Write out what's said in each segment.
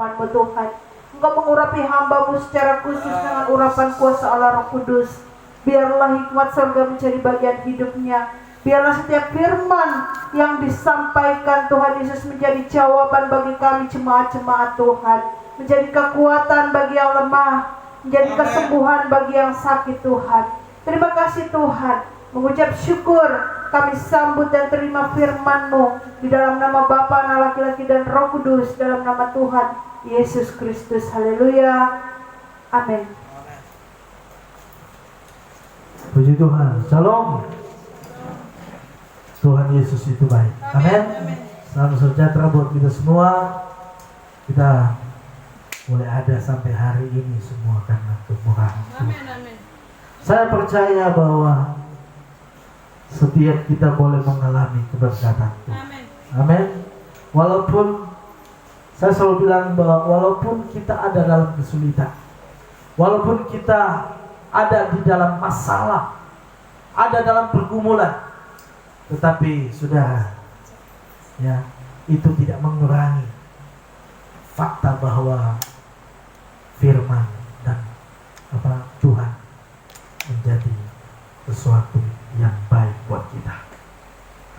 firman-Mu Tuhan. Engkau mengurapi hamba-Mu secara khusus dengan urapan kuasa Allah Roh Kudus. Biarlah hikmat surga menjadi bagian hidupnya. Biarlah setiap firman yang disampaikan Tuhan Yesus menjadi jawaban bagi kami jemaat-jemaat Tuhan. Menjadi kekuatan bagi yang lemah, menjadi kesembuhan bagi yang sakit Tuhan. Terima kasih Tuhan. Mengucap syukur kami sambut dan terima firman-Mu di dalam nama Bapa, Anak, Laki-laki dan Roh Kudus, dalam nama Tuhan Yesus Kristus. Haleluya. Amin. Puji Tuhan. Shalom. Tuhan Yesus itu baik. Amin. Salam sejahtera buat kita semua. Kita boleh ada sampai hari ini semua karena kemurahan Tuhan. Saya percaya bahwa setiap kita boleh mengalami keberkatan Tuhan. Amin. Walaupun saya selalu bilang bahwa walaupun kita ada dalam kesulitan, walaupun kita ada di dalam masalah, ada dalam pergumulan, tetapi saudara, ya, itu tidak mengurangi fakta bahwa firman dan Tuhan menjadi sesuatu yang baik buat kita.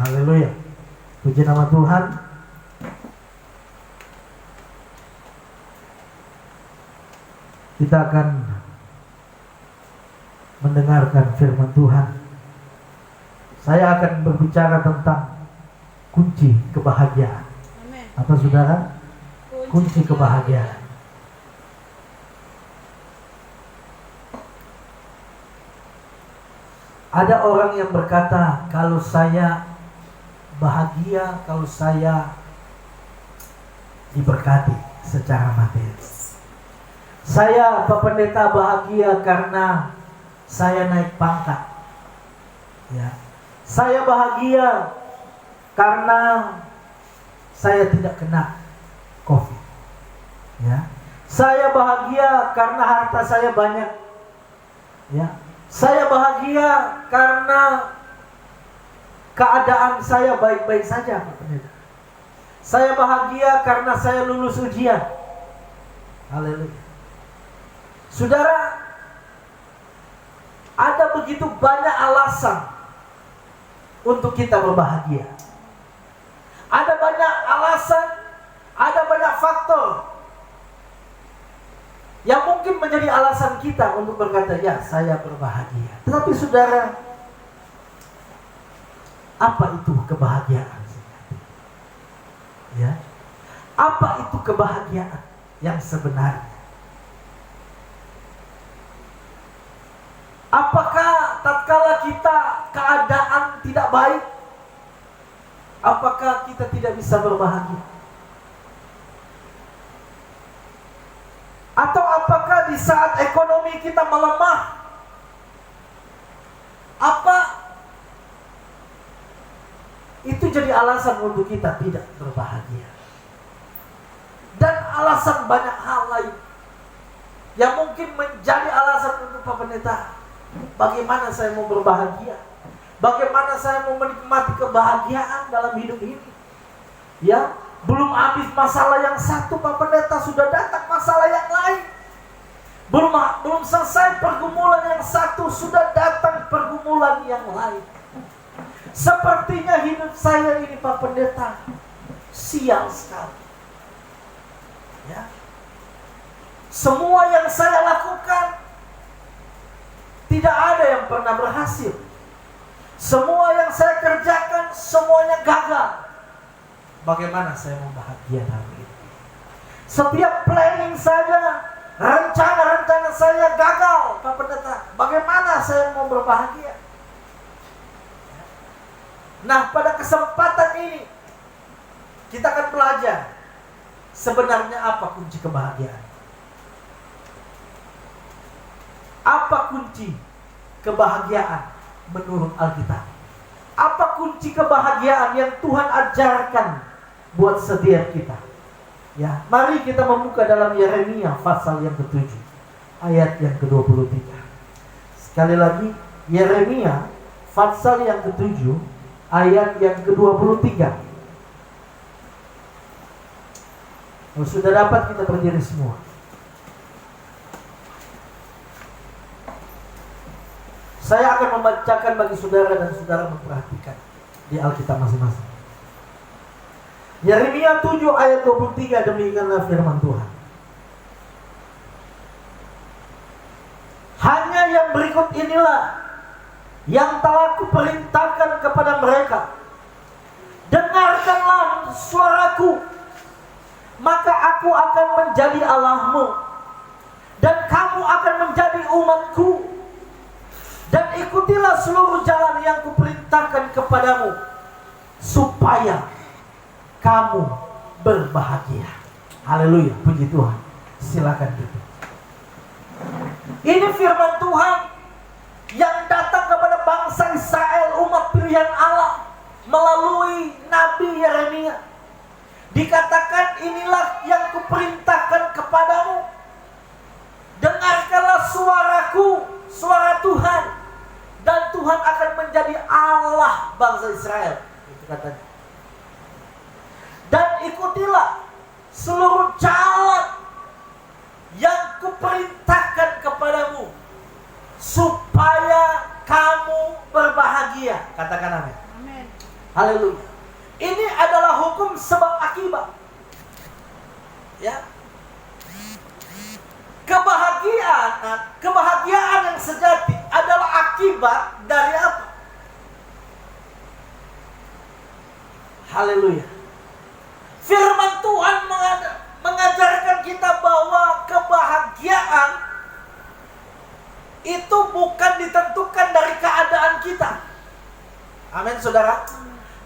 Haleluya. Puji nama Tuhan. Kita akan mendengarkan firman Tuhan. Saya akan berbicara tentang kunci kebahagiaan. Apa saudara? Kunci kebahagiaan. Ada orang yang berkata, kalau saya bahagia, kalau saya diberkati secara materi. Saya Pak Pendeta bahagia karena saya naik pangkat. Ya. Saya bahagia karena saya tidak kena COVID. Ya. Saya bahagia karena harta saya banyak. Ya. Saya bahagia karena keadaan saya baik-baik saja, Pak Pendeta. Saya bahagia karena saya lulus ujian. Haleluya. Saudara, ada begitu banyak alasan untuk kita berbahagia. Ada banyak alasan, ada banyak faktor yang mungkin menjadi alasan kita untuk berkata, ya saya berbahagia. Tetapi saudara, apa itu kebahagiaan? Ya, apa itu kebahagiaan yang sebenarnya? Apakah tatkala kita keadaan tidak baik, apakah kita tidak bisa berbahagia? Atau apakah di saat ekonomi kita melemah, apa itu jadi alasan untuk kita tidak berbahagia? Dan alasan banyak hal lain yang mungkin menjadi alasan untuk Pak Pendeta, bagaimana saya mau berbahagia? Bagaimana saya mau menikmati kebahagiaan dalam hidup ini? Ya, belum habis masalah yang satu, Pak Pendeta, sudah datang masalah yang lain. Belum selesai pergumulan yang satu, sudah datang pergumulan yang lain. Sepertinya hidup saya ini, Pak Pendeta, sial sekali. Ya. Semua yang saya lakukan tidak ada yang pernah berhasil. Semua yang saya kerjakan semuanya gagal. Bagaimana saya mau bahagia hari ini? Setiap planning saja, rencana-rencana saya gagal, Pak Pendeta. Bagaimana saya mau berbahagia? Nah, pada kesempatan ini kita akan belajar sebenarnya apa kunci kebahagiaan. Apa kunci kebahagiaan menurut Alkitab? Apa kunci kebahagiaan yang Tuhan ajarkan buat setiap kita? Ya, mari kita membuka dalam Yeremia pasal yang ke-7 ayat yang ke-23. Sekali lagi, Yeremia pasal yang ke-7 ayat yang ke-23. Kalau sudah dapat, kita berdiri semua. Saya akan membacakan bagi saudara dan saudara memperhatikan di Alkitab masing-masing. Yeremia 7 ayat 23, demikianlah firman Tuhan. Hanya yang berikut inilah yang telah kuperintahkan kepada mereka. Dengarkanlah suaraku, maka aku akan menjadi Allahmu, dan kamu akan menjadi umatku. Dan ikutilah seluruh jalan yang kuperintahkan kepadamu, supaya kamu berbahagia. Haleluya, puji Tuhan. Silakan duduk. Ini firman Tuhan yang datang kepada bangsa Israel, umat pilihan Allah, melalui Nabi Yeremia. Dikatakan, inilah yang kuperintahkan kepadamu. Dengarkanlah suaraku, suara Tuhan, dan Tuhan akan menjadi Allah bangsa Israel. Itu katanya. Dan ikutilah seluruh jalan yang kuperintahkan kepadamu, supaya kamu berbahagia. Katakan amin. Amin. Haleluya. Ini adalah hukum sebab akibat. Ya. Kebahagiaan yang sejati adalah akibat dari apa? Haleluya. Firman Tuhan mengajarkan kita bahwa kebahagiaan itu bukan ditentukan dari keadaan kita. Amin, saudara.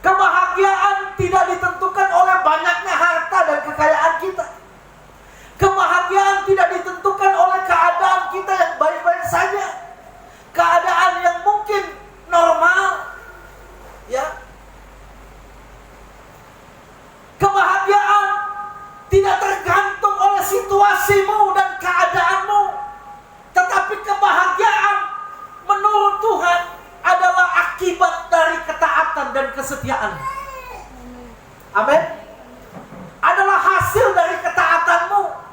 Kebahagiaan tidak ditentukan oleh banyaknya harta dan kekayaan kita. Kebahagiaan tidak ditentukan oleh keadaan kita yang baik-baik saja, keadaan yang mungkin normal, ya. Kebahagiaan tidak tergantung oleh situasimu dan keadaanmu, tetapi kebahagiaan menurut Tuhan adalah akibat dari ketaatan dan kesetiaan. Amin. Adalah hasil dari ketaatanmu.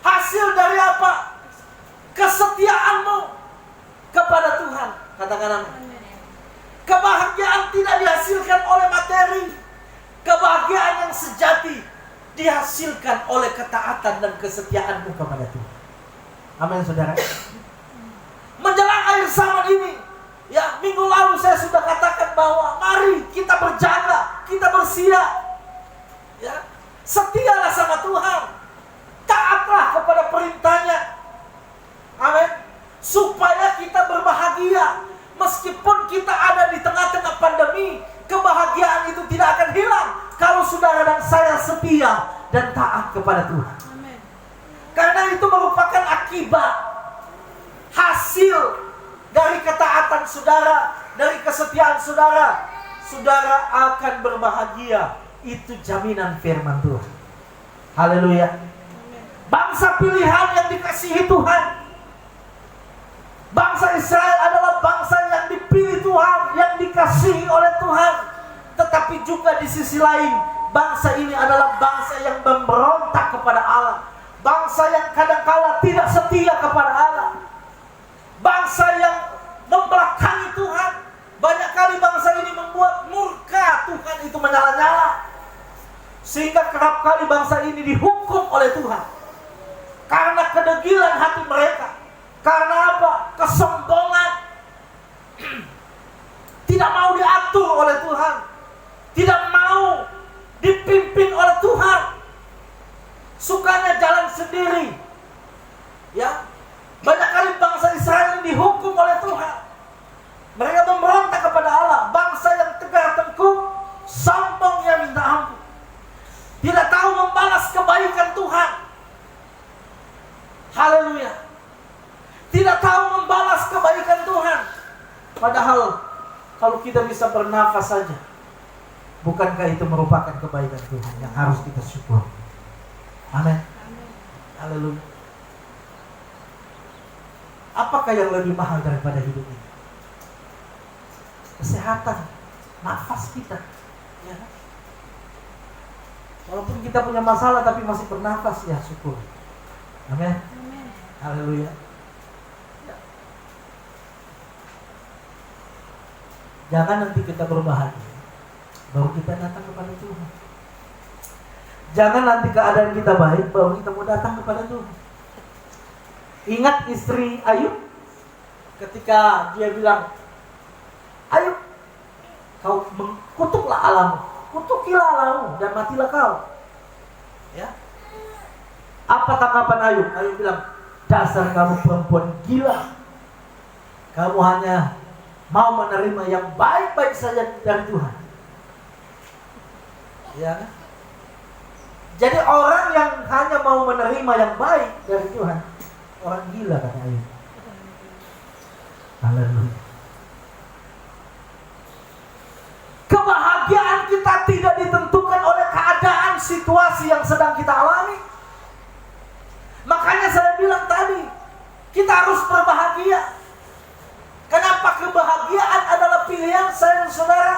Hasil dari apa? Kesetiaanmu kepada Tuhan. Katakan amin. Kebahagiaan tidak dihasilkan oleh materi. Kebahagiaan yang sejati dihasilkan oleh ketaatan dan kesetiaanmu kepada Tuhan. Amin, saudara. Menjelang akhir zaman ini, ya, minggu lalu saya sudah katakan bahwa mari kita berjaga, kita bersiap, ya, setialah sama Tuhan, taatlah kepada perintahnya, amin, supaya kita berbahagia. Meskipun kita ada di tengah-tengah pandemi, kebahagiaan itu tidak akan hilang kalau saudara dan saya setia dan taat kepada Tuhan. Amin. Karena itu merupakan akibat, hasil dari ketaatan saudara, dari kesetiaan saudara. Saudara akan berbahagia. Itu jaminan firman Tuhan. Haleluya. Bangsa pilihan yang dikasihi Tuhan. Bangsa Israel adalah bangsa yang dipilih Tuhan, yang dikasihi oleh Tuhan. Tetapi juga di sisi lain, bangsa ini adalah bangsa yang memberontak kepada Allah. Bangsa yang kadangkala tidak setia kepada Allah. Bangsa yang membelakangi Tuhan. Banyak kali bangsa ini membuat murka Tuhan itu menyala-nyala, sehingga kerap kali bangsa ini dihukum oleh Tuhan karena kedegilan hati mereka. Karena apa? Kesombongan. Tidak mau diatur oleh Tuhan, tidak mau dipimpin oleh Tuhan, sukanya jalan sendiri. Ya, banyak kali bangsa Israel ini dihukum oleh Tuhan. Mereka memberontak kepada Allah. Bangsa yang tegar tengkuk, sombong yang minta ampun, tidak tahu membalas kebaikan Tuhan. Haleluya. Tidak tahu membalas kebaikan Tuhan. Padahal kalau kita bisa bernafas saja, bukankah itu merupakan kebaikan Tuhan yang harus kita syukur? Amin. Haleluya. Apakah yang lebih mahal daripada hidup ini? Kesehatan, nafas kita, ya. Walaupun kita punya masalah tapi masih bernafas, ya syukur. Amin. Haleluya. Ya. Jangan nanti kita berbahagia baru kita datang kepada Tuhan. Jangan nanti keadaan kita baik baru kita mau datang kepada Tuhan. Ingat istri Ayub ketika dia bilang, Ayub, kau kutuklah Allahmu, kutukilah Allahmu dan matilah kau. Ya. Apa tanggapan Ayub? Ayub bilang, dasar kamu perempuan gila. Kamu hanya mau menerima yang baik-baik saja dari Tuhan. Ya. Jadi orang yang hanya mau menerima yang baik dari Tuhan, orang gila kata Ayub. Haleluya. Kebahagiaan kita tidak ditentukan oleh keadaan situasi yang sedang kita alami. Makanya saya bilang tadi, kita harus berbahagia. Kenapa? Kebahagiaan adalah pilihan saya dan saudara.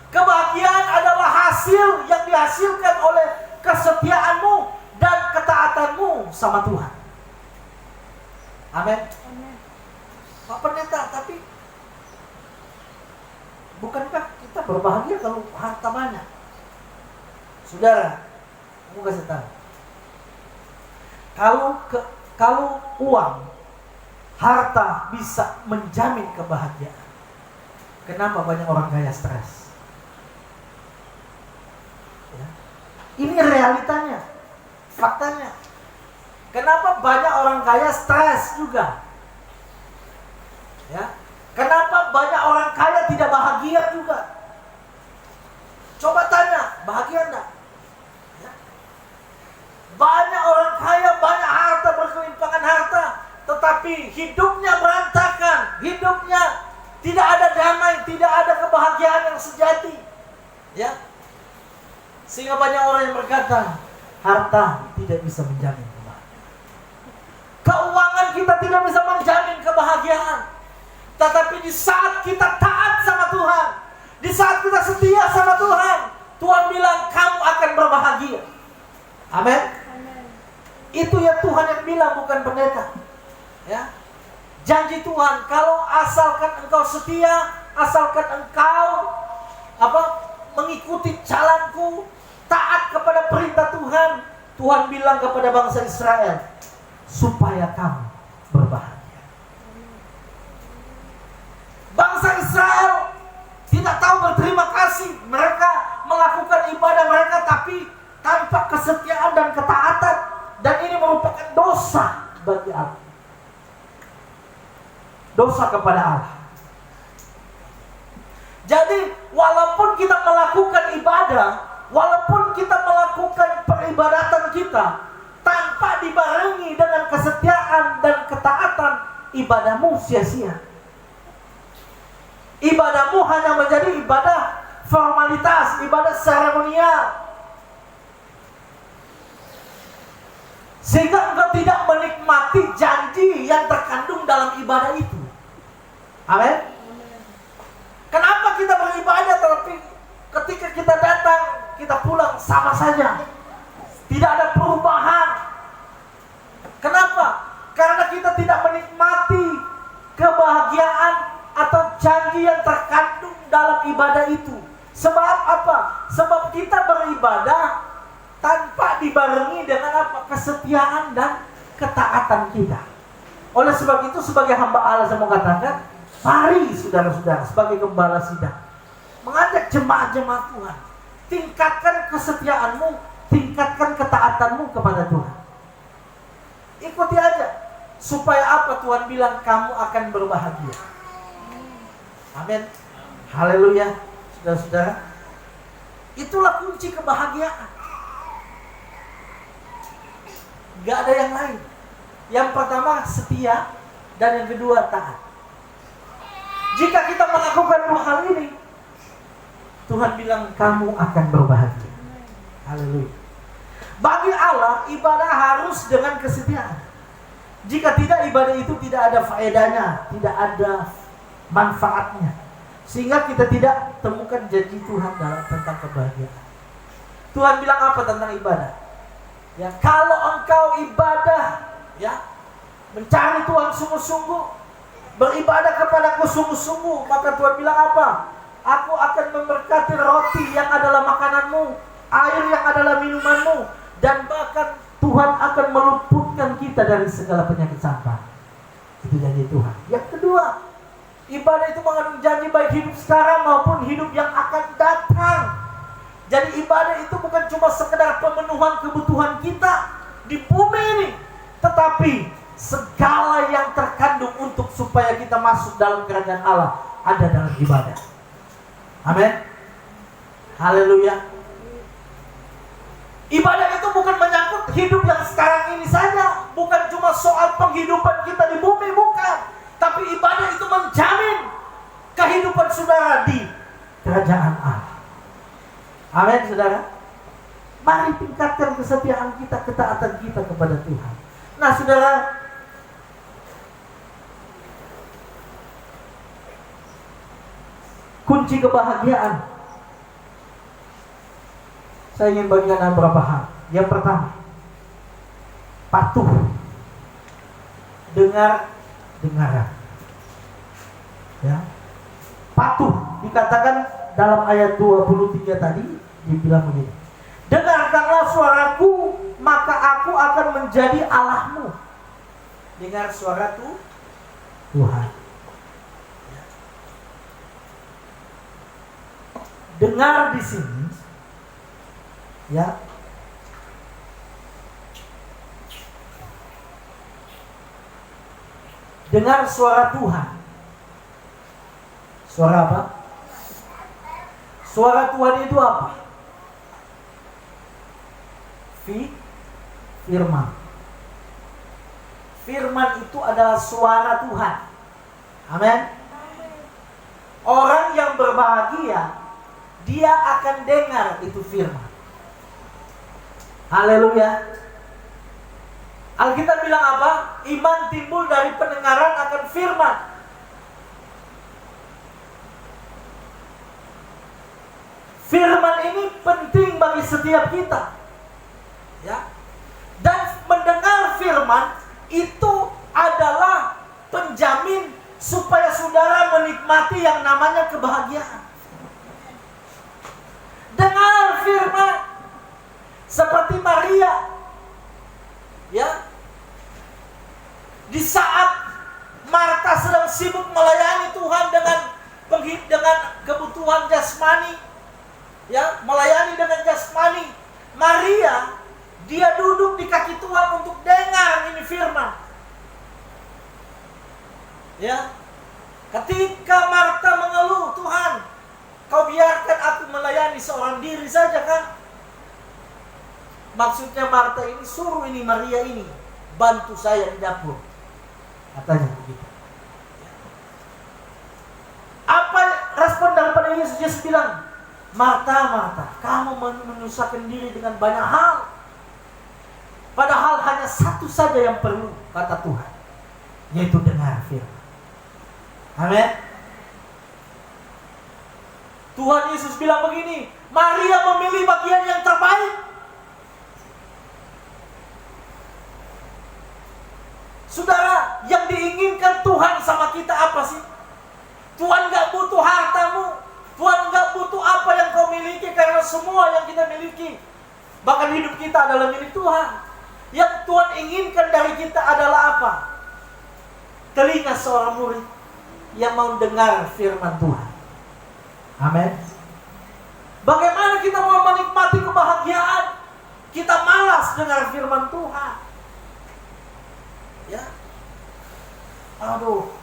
Kebahagiaan adalah hasil yang dihasilkan oleh kesetiaanmu dan ketaatanmu sama Tuhan. Amin. Pak Pendeta, tapi bukankah kita berbahagia kalau harta banyak? Saudara, aku kasih tahu. Kalau uang, harta bisa menjamin kebahagiaan, kenapa banyak orang kaya stres? Ya. Ini realitanya, faktanya. Kenapa banyak orang kaya stres juga? Ya. Kenapa banyak orang kaya tidak bahagia juga? Coba tanya, bahagia enggak? Ya. Banyak orang kaya, banyak harta, berkelimpangan harta, tetapi hidupnya berantakan, hidupnya tidak ada damai, tidak ada kebahagiaan yang sejati. Ya. Sehingga banyak orang yang berkata, harta tidak bisa menjamin kebahagiaan. Keuangan kita tidak bisa menjamin kebahagiaan. Tetapi di saat kita taat sama Tuhan, di saat kita setia sama Tuhan, Tuhan bilang kamu akan berbahagia. Amin. Itu ya Tuhan yang bilang, bukan pendeta. Ya. Janji Tuhan, kalau asalkan engkau setia, asalkan engkau mengikuti jalanku, taat kepada perintah Tuhan, Tuhan bilang kepada bangsa Israel, supaya kamu berbahagia. Bangsa Israel tidak tahu berterima kasih. Mereka melakukan ibadah mereka tapi tanpa kesetiaan dan ketaatan, dan ini merupakan dosa bagi Allah. Dosa kepada Allah. Jadi walaupun kita melakukan ibadah, walaupun kita melakukan peribadatan kita tanpa dibarengi dengan kesetiaan dan ketaatan, ibadahmu sia-sia. Ibadahmu hanya menjadi ibadah formalitas, ibadah seremonial. Sehingga engkau tidak menikmati janji yang terkandung dalam ibadah itu. Amin. Kenapa kita beribadah tapi ketika kita datang, kita pulang sama saja, tidak ada perubahan? Kenapa? Karena kita tidak menikmati kebahagiaan atau janji yang terkandung dalam ibadah itu. Sebab apa? Sebab kita beribadah tanpa dibarengi dengan apa? Kesetiaan dan ketaatan kita. Oleh sebab itu, sebagai hamba Allah saya mau katakan, mari saudara-saudara sebagai gembala sidang mengajak jemaat-jemaat Tuhan, tingkatkan kesetiaanmu, tingkatkan ketaatanmu kepada Tuhan. Ikuti aja, supaya apa? Tuhan bilang kamu akan berbahagia. Amin. Haleluya. Saudara-saudara, itulah kunci kebahagiaan. Gak ada yang lain. Yang pertama setia, dan yang kedua taat. Jika kita melakukan dua hal ini, Tuhan bilang kamu akan berbahagia. Haleluya. Bagi Allah, ibadah harus dengan kesetiaan. Jika tidak, ibadah itu tidak ada faedahnya, tidak ada manfaatnya, sehingga kita tidak temukan janji Tuhan dalam tentang kebahagiaan. Tuhan bilang apa tentang ibadah? Ya, kalau engkau ibadah, ya, mencari Tuhan sungguh-sungguh, beribadah kepadaku sungguh-sungguh, maka Tuhan bilang apa? Aku akan memberkati roti yang adalah makananmu, air yang adalah minumanmu, dan bahkan Tuhan akan meluputkan kita dari segala penyakit sampah. Itu janji Tuhan. Yang kedua, ibadah itu mengandung janji baik hidup sekarang maupun hidup yang akan datang. Jadi ibadah itu bukan cuma sekedar pemenuhan kebutuhan kita di bumi ini, tetapi segala yang terkandung untuk supaya kita masuk dalam kerajaan Allah ada dalam ibadah. Amin. Haleluya. Ibadah itu bukan menyangkut hidup yang sekarang ini saja, bukan cuma soal penghidupan kita di bumi, bukan. Tapi ibadah itu menjamin kehidupan saudara di kerajaan Allah. Amin, saudara. Mari tingkatkan kesetiaan kita, ketaatan kita kepada Tuhan. Nah, saudara, kunci kebahagiaan, saya ingin bagikan beberapa hal. Yang pertama, patuh, dengaran. Ya, patuh dikatakan dalam ayat 23 tadi dibilang begini. Dengarkanlah suaraku, maka aku akan menjadi Allahmu. Dengar suara Tuhan. Dengar di sini, ya. Dengar suara Tuhan. Suara apa? Suara Tuhan itu apa? Firman. Firman itu adalah suara Tuhan. Amin. Orang yang berbahagia, dia akan dengar itu firman. Haleluya. Alkitab bilang apa? Iman timbul dari pendengaran akan firman. Firman ini penting bagi setiap kita. Ya. Dan mendengar firman itu adalah penjamin supaya saudara menikmati yang namanya kebahagiaan. Dengar firman seperti Maria. Ya. Di saat Marta sedang sibuk melayani Tuhan dengan kebutuhan jasmani, ya, melayani dengan jasmani, Maria dia duduk di kaki Tuhan untuk dengar ini firman. Ya. Ketika Marta mengeluh, Tuhan, kau biarkan aku melayani seorang diri saja kan? Maksudnya Marta ini suruh ini Maria ini bantu saya di dapur. Katanya begitu. Apa respon daripada Yesus? Yesus bilang, Marta, Marta, kamu menyusahkan diri dengan banyak hal. Padahal hanya satu saja yang perlu, kata Tuhan, yaitu dengar firman. Amin. Tuhan Yesus bilang begini, Maria memilih bagian yang terbaik. Saudara, yang diinginkan Tuhan sama kita apa sih? Tuhan gak butuh hartamu, Tuhan gak butuh apa yang kau miliki, karena semua yang kita miliki, bahkan hidup kita adalah milik Tuhan. Yang Tuhan inginkan dari kita adalah apa? Telinga seorang murid yang mau dengar firman Tuhan. Amin. Bagaimana kita mau menikmati kebahagiaan? Kita malas dengar firman Tuhan. Ya. Aduh.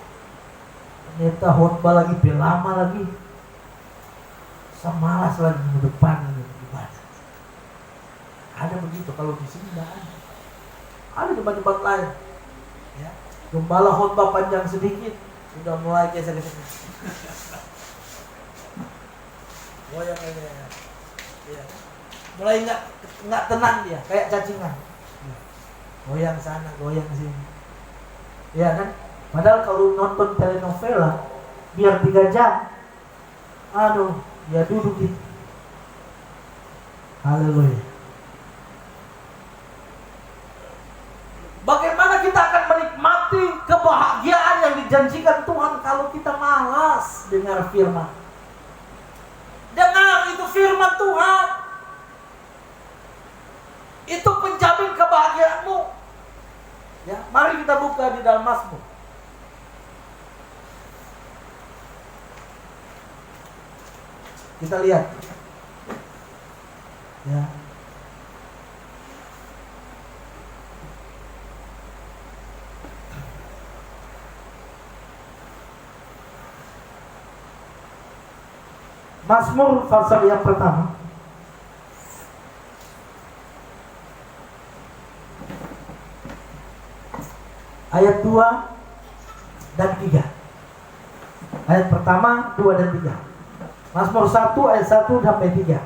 Ternyata khotbah lagi, lama lagi. Saya malas lagi minggu depan ibadah. Ada begitu, kalau di sini enggak ada. Ada tempat-tempat lain. Ya. Gembala khotbah panjang sedikit, sudah mulai geser-geser. Goyang aja. Ya. Mulai enggak tenang dia, kayak cacingan. Goyang sana, goyang sini. Ya kan? Padahal kalau nonton telenovela biar 3 jam, aduh, ya duduk gitu. Haleluya. Bagaimana kita akan menikmati kebahagiaan yang dijanjikan Tuhan kalau kita malas dengar firman? Dengar itu firman Tuhan. Itu penjamin kebahagiaanmu. Ya, mari kita buka di dalam Mazmur. Kita lihat. Ya. Mazmur pasal yang pertama. Ayat 2 dan 3. Ayat pertama, 2 dan 3. Mazmur 1 ayat 1 sampai 3.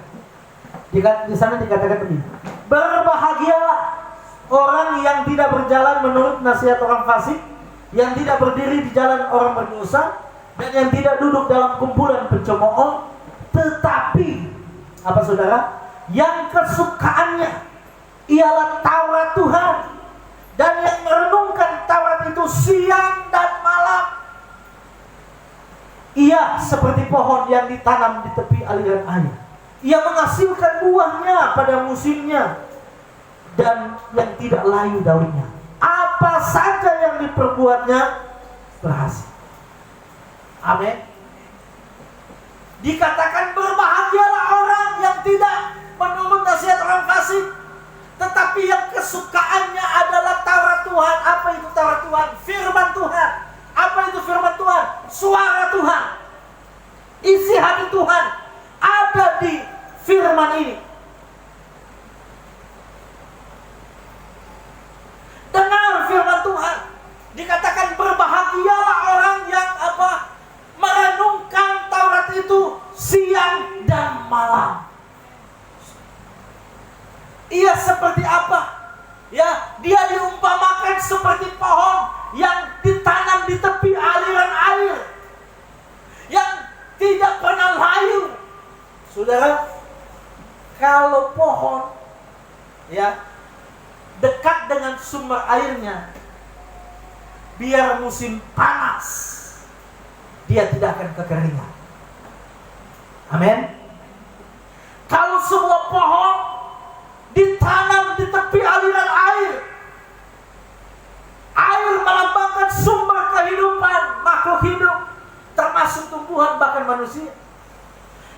Di sana dikatakan begini. Berbahagialah orang yang tidak berjalan menurut nasihat orang fasik, yang tidak berdiri di jalan orang berdosa, dan yang tidak duduk dalam kumpulan pencemooh, tetapi apa saudara? Yang kesukaannya ialah Taurat Tuhan, dan yang merenungkan Taurat itu siang dan malam. Ia seperti pohon yang ditanam di tepi aliran air. Ia menghasilkan buahnya pada musimnya, dan yang tidak layu daunnya. Apa saja yang diperbuatnya berhasil. Amin. Dikatakan berbahagialah orang yang tidak menurut nasihat orang fasik, tetapi yang kesukaannya adalah Taurat Tuhan. Apa itu Taurat Tuhan? Firman Tuhan. Apa itu firman Tuhan? Suara Tuhan. Isi hati Tuhan ada di firman ini. Dengar firman Tuhan. Dikatakan berbahagialah orang yang apa? Merenungkan Taurat itu siang dan malam. Ia seperti apa? Ya, dia diumpamakan seperti pohon yang ditanam di tepi aliran air, yang tidak pernah layu. Saudara, kalau pohon ya dekat dengan sumber airnya, biar musim panas, dia tidak akan kekeringan. Amin. Kalau sebuah pohon ditanam di tepi aliran air, air melambangkan sumber kehidupan makhluk hidup, termasuk tumbuhan bahkan manusia.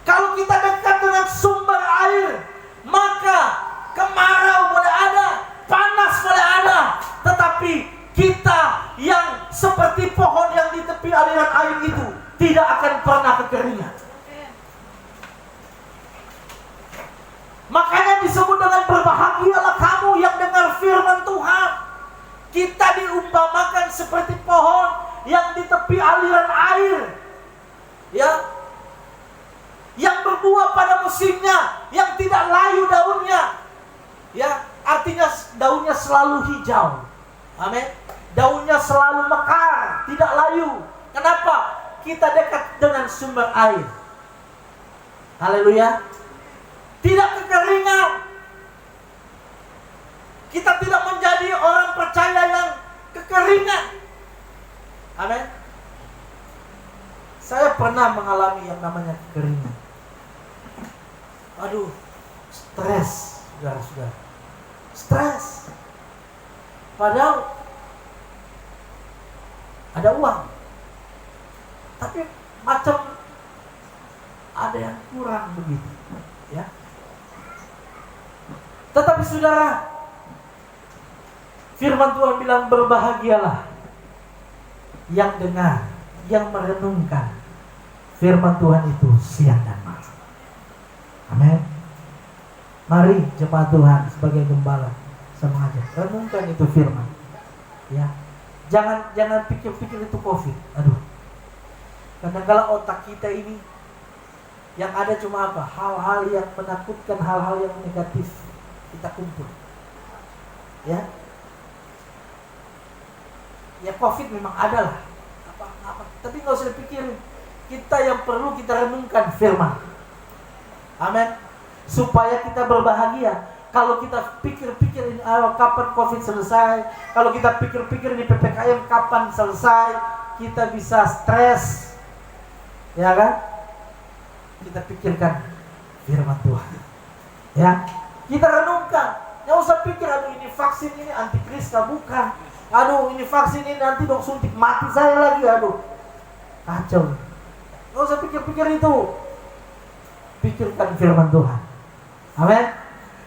Kalau kita dekat dengan sumber air, maka kemarau boleh ada, panas boleh ada, tetapi kita yang seperti pohon yang di tepi aliran air itu tidak akan pernah kekeringan. Makanya disebut dengan berbahagialah kamu yang dengar firman Tuhan. Kita diumpamakan seperti pohon yang di tepi aliran air, ya, yang berbuah pada musimnya, yang tidak layu daunnya, ya, artinya daunnya selalu hijau. Amin. Daunnya selalu mekar, tidak layu. Kenapa? Kita dekat dengan sumber air. Haleluya. Tidak kekeringan. Kita tidak menjadi orang percaya yang kekeringan. Amin. Saya pernah mengalami yang namanya kekeringan. Aduh, stres, saudara-saudara. Stres. Padahal ada uang, tapi macam ada yang kurang begitu, ya. Tetapi saudara, firman Tuhan bilang berbahagialah yang dengar, yang merenungkan firman Tuhan itu siang dan malam. Amin. Mari jemaat Tuhan sebagai gembala sama aja renungkan itu firman, ya. Jangan pikir-pikir itu COVID. Aduh. Kadang-kala otak kita ini yang ada cuma apa? Hal-hal yang menakutkan, hal-hal yang negatif kita kumpul. Ya. Ya COVID memang ada lah. Apa. Tapi nggak usah dipikirin. Kita yang perlu kita renungkan firman. Amin. supaya kita berbahagia. Kalau kita pikir-pikir ini kapan COVID selesai, kalau kita pikir-pikir ini PPKM kapan selesai, kita bisa stres, ya kan? Kita pikirkan firman Tuhan, ya. Kita renungkan, nggak usah pikir, aduh ini vaksin ini antikris bukan, aduh ini vaksin ini nanti dong suntik mati saya lagi, aduh kacau. Nggak usah pikir-pikir itu, pikirkan firman Tuhan. Amin.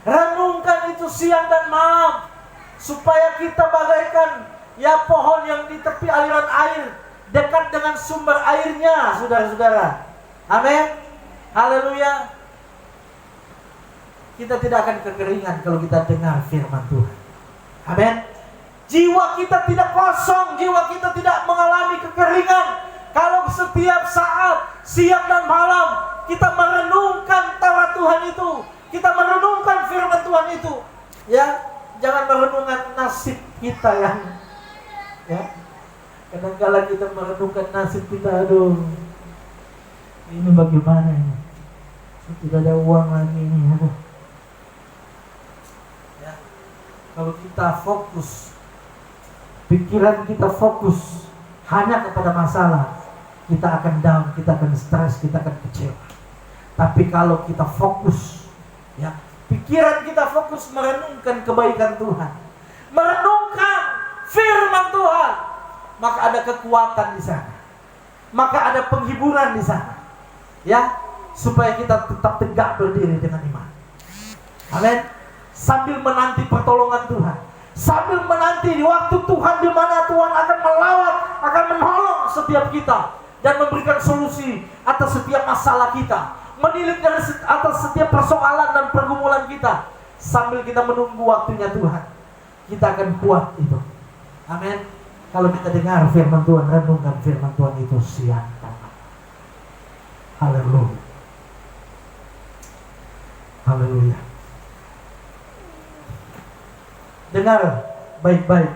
Renungkan itu siang dan malam, supaya kita bagaikan ya pohon yang di tepi aliran air, dekat dengan sumber airnya, saudara-saudara. Amin. Haleluya. Kita tidak akan kekeringan kalau kita dengar firman Tuhan. Amin. Jiwa kita tidak kosong, jiwa kita tidak mengalami kekeringan kalau setiap saat, siang dan malam, kita merenungkan Taurat Tuhan itu, kita merenungkan firman Tuhan itu. Ya, jangan merenungkan nasib kita yang, ya. Kadang-kala kita merenungkan nasib kita, aduh, ini bagaimana ini? Tidak ada uang lagi ini, aduh. Ya, kalau kita fokus, pikiran kita fokus hanya kepada masalah, kita akan down, kita akan stres, kita akan kecewa. Tapi kalau kita fokus, ya, pikiran kita fokus merenungkan kebaikan Tuhan, merenungkan firman Tuhan, maka ada kekuatan di sana, maka ada penghiburan di sana, ya, supaya kita tetap tegak berdiri dengan iman. Amin. Sambil menanti pertolongan Tuhan, sambil menanti di waktu Tuhan di mana Tuhan akan melawat, akan menolong setiap kita dan memberikan solusi atas setiap masalah kita, menilik dari atas setiap persoalan dan pergumulan kita. Sambil kita menunggu waktunya Tuhan, kita akan kuat itu. Amin. Kalau kita dengar firman Tuhan, renungkan firman Tuhan itu siang dan malam. Haleluya. Haleluya. Dengar baik-baik.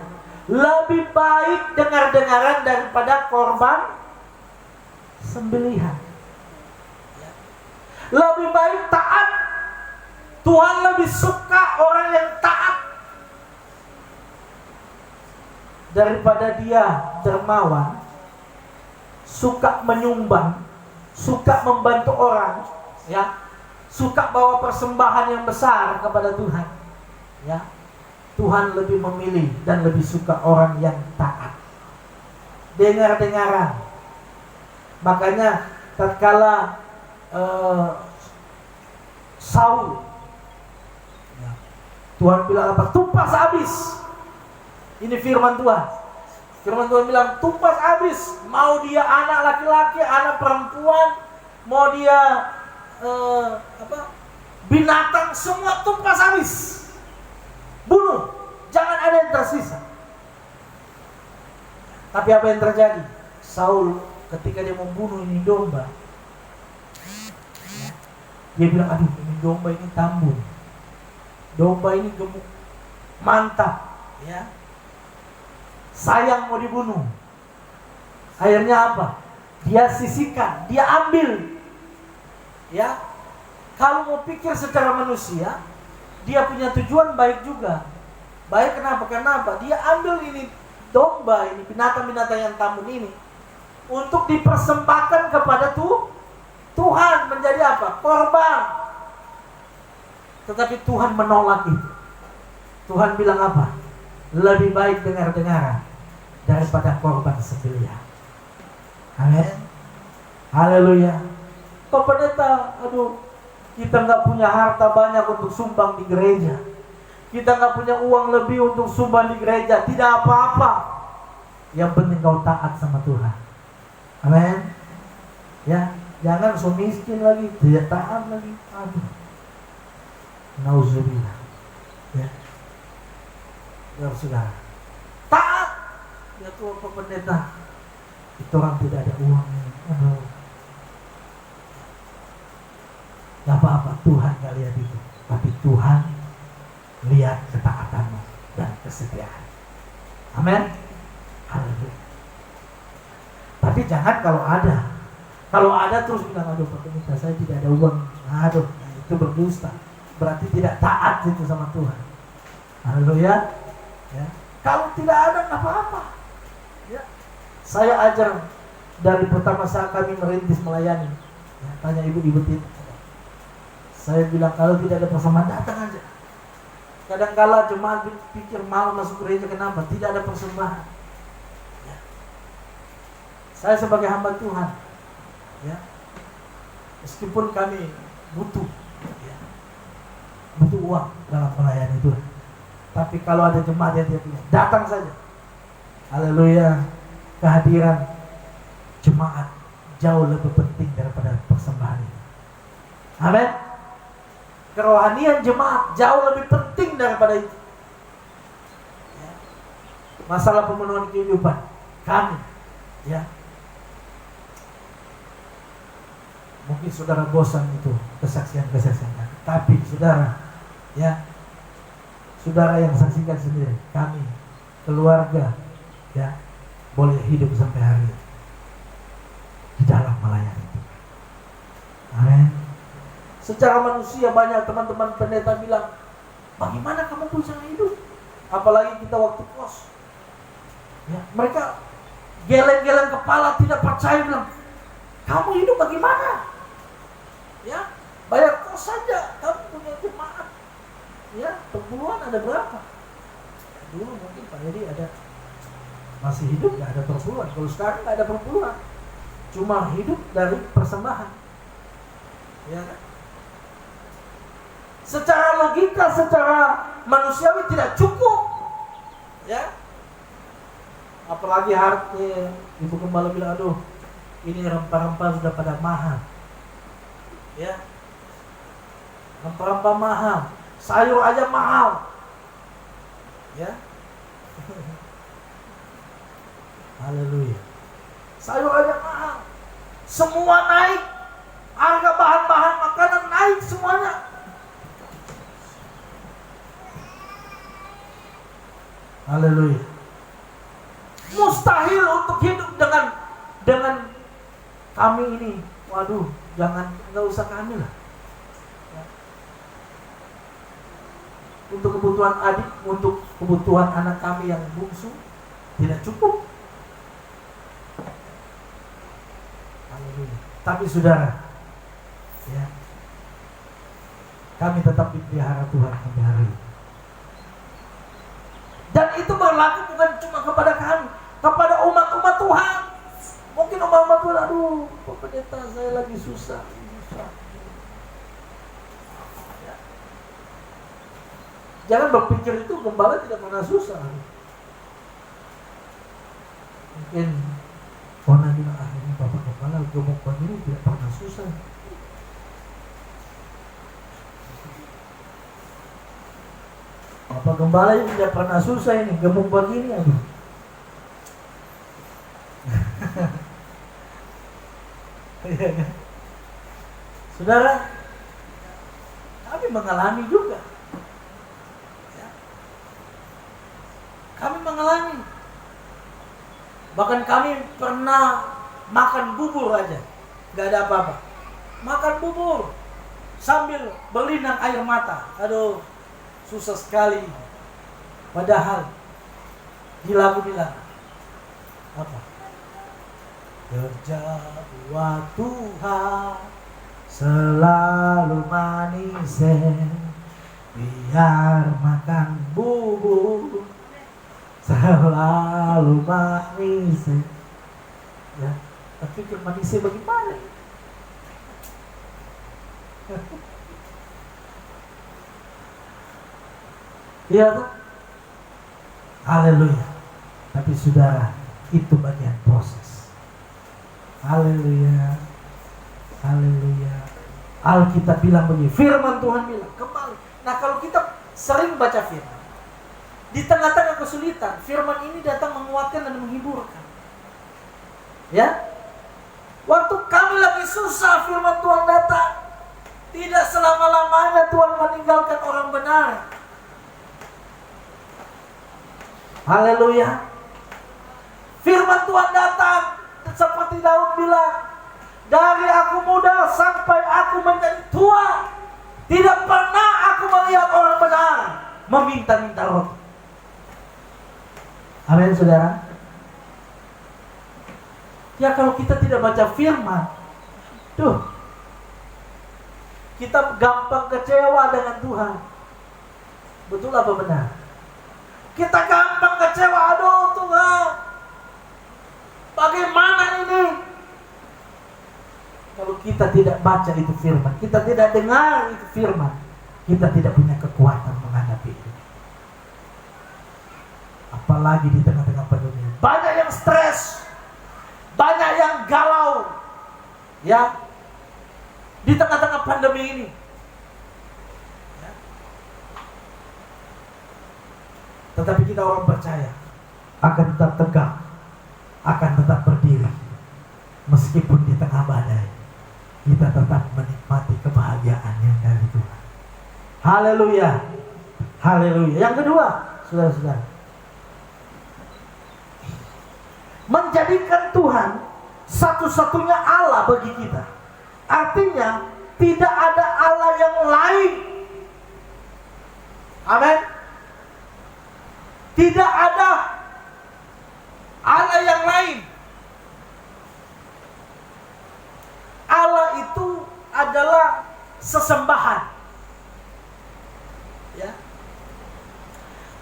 Lebih baik dengar-dengaran daripada korban sembelihan. Lebih baik taat. Tuhan lebih suka orang yang taat daripada dia dermawan, suka menyumbang, suka membantu orang, ya, suka bawa persembahan yang besar kepada Tuhan, ya. Tuhan lebih memilih dan lebih suka orang yang taat. Dengar-dengaran. Makanya tatkala Saul, ya, Tuhan bilang apa? Tumpas habis. Ini firman Tuhan. Firman Tuhan bilang tumpas habis. Mau dia anak laki-laki, anak perempuan, mau dia binatang, semua tumpas habis. Bunuh, jangan ada yang tersisa. Tapi apa yang terjadi? Saul ketika dia membunuh ini domba, ya, dia bilang, aduh ini domba ini tambun, domba ini gemuk, mantap, ya, sayang mau dibunuh. Akhirnya apa? Dia sisihkan, dia ambil, ya. Kalau mau pikir secara manusia, dia punya tujuan baik juga. Baik kenapa? Karena apa? Dia ambil ini domba, ini binatang-binatang yang tambun ini untuk dipersembahkan kepada Tuhan, menjadi apa? Korban. Tetapi Tuhan menolak itu. Tuhan bilang apa? Lebih baik dengar-dengaran daripada korban sembelihan. Amin. Haleluya. Kok pendeta, aduh, kita nggak punya harta banyak untuk sumbang di gereja, kita nggak punya uang lebih untuk sumbang di gereja. Tidak apa-apa. Yang penting kau taat sama Tuhan. Amin. Ya, jangan so miskin lagi, tidak taat lagi. Aduh, nauzubillah. Ya, saudara, taat. Ya Tuhan, Pak Pendeta, itu orang tidak ada uangnya. Aduh. Gak apa-apa, Tuhan gak lihat itu. Tapi Tuhan lihat ketaatanmu dan kesetiaan. Amin. Haleluya. Tapi jangan kalau ada terus bilang, aduh Pak Pendeta, saya tidak ada uang. Aduh, nah itu itu berdusta. Berarti tidak taat itu sama Tuhan. Haleluya. Ya. Kalau tidak ada nggak apa-apa. Ya. Saya ajar dari pertama saat kami merintis melayani. Ya, tanya ibu-ibu itu. Saya bilang kalau tidak ada persembahan datang aja. Kadang-kala jemaat pikir malu masuk gereja, kenapa? Tidak ada persembahan. Ya. Saya sebagai hamba Tuhan, ya, meskipun kami butuh, ya, butuh uang dalam melayani Tuhan, tapi kalau ada jemaat yang tidak punya, datang saja. Haleluya. Kehadiran jemaat jauh lebih penting daripada persembahan itu. Amin. Kerohanian jemaat jauh lebih penting daripada itu. Ya. Masalah pemenuhan kehidupan kami, ya. Mungkin saudara bosan itu kesaksian-kesaksian, tapi saudara, ya, saudara yang saksikan sendiri, kami keluarga, ya, boleh hidup sampai hari ini di dalam melayani itu. Amin. Secara manusia banyak teman-teman pendeta bilang, bagaimana kamu bisa hidup? Apalagi kita waktu kos, ya, mereka geleng-geleng kepala, tidak percaya, bilang, kamu hidup bagaimana? Ya, bayar kos saja, kamu punya jemaat, ya, perpuluhan ada berapa? Dulu mungkin Pak Hedi ada, masih hidup nggak ada perpuluhan. Kalau sekarang nggak ada perpuluhan, cuma hidup dari persembahan, ya kan? Secara logika, secara manusiawi tidak cukup, ya. Apalagi harta, ibu gembala bilang, aduh, ini rempah-rempah sudah pada mahal, ya, rempah-rempah mahal, sayur aja mahal, ya. Haleluya. Sayur aja mahal, semua naik, harga bahan-bahan makanan naik semuanya. Haleluya. Mustahil untuk hidup dengan kami ini. Waduh, nggak usah kami lah. Ya. Untuk kebutuhan adik, untuk kebutuhan anak kami yang bungsu tidak cukup. Haleluya. Tapi saudara, ya, kami tetap dipelihara Tuhan sampai hari ini. Dan itu berlaku bukan cuma kepada kami, kepada umat-umat Tuhan. Mungkin umat-umat Tuhan, aduh, Pak Pendeta saya lagi susah. Ya. Jangan berpikir itu gembala tidak pernah susah. Mungkin orang bilang, ini Bapak Gembala gemuk begini tidak pernah susah. Bapak Gembala ini tidak pernah susah, ini gemuk begini, aduh. Saudara, kami mengalami juga, ya. Kami mengalami, bahkan kami pernah makan bubur aja, gak ada apa-apa. Makan bubur sambil berlinang air mata, aduh, susah sekali. Padahal di lagu bilang apa? Kerja buat Tuhan selalu manis, biar makan bubur selalu manis. Ya, tapi manisnya bagaimana? Iya kan? Haleluya. Tapi saudara, itu bagian proses. Haleluya. Haleluya. Alkitab bilang begini, firman Tuhan bilang, kembali. Nah, kalau kita sering baca firman, di tengah-tengah kesulitan, firman ini datang menguatkan dan menghiburkan. Ya? Waktu kami lagi susah, firman Tuhan datang. Tidak selama-lamanya Tuhan meninggalkan orang benar. Haleluya. Firman Tuhan datang seperti Daud bilang, dari aku muda sampai aku menjadi tua, Tidak pernah aku melihat orang benar meminta-minta roti. Amin, saudara. Ya kalau kita tidak baca firman, kita gampang kecewa dengan Tuhan. Betul apa benar? Kita gampang kecewa, aduh Tuhan, bagaimana ini? Kalau kita tidak baca itu firman, kita tidak dengar itu firman, kita tidak punya kekuatan menghadapi itu. Apalagi di tengah-tengah pandemi, banyak yang stres, banyak yang galau, ya, di tengah-tengah pandemi ini. Ya. Tetapi kita orang percaya akan tetap tegak, akan tetap berdiri, meskipun di tengah badai, kita tetap menikmati kebahagiaan yang dari Tuhan. Haleluya, haleluya. Yang kedua, saudara-saudara, menjadikan Tuhan satu-satunya Allah bagi kita. Artinya tidak ada Allah yang lain. Amin. Tidak ada Allah yang lain. Allah itu adalah sesembahan. Ya.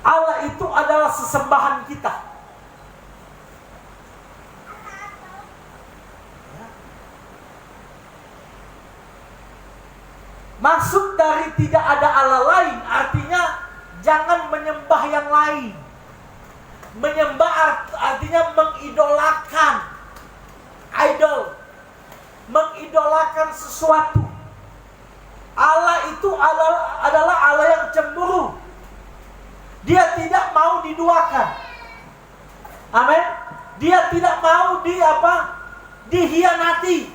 Allah itu adalah sesembahan kita. Maksud dari tidak ada Allah lain artinya jangan menyembah yang lain. Menyembah artinya mengidolakan, idol, mengidolakan sesuatu. Allah itu adalah Allah yang cemburu. Dia tidak mau diduakan. Amin. Dia tidak mau dihianati.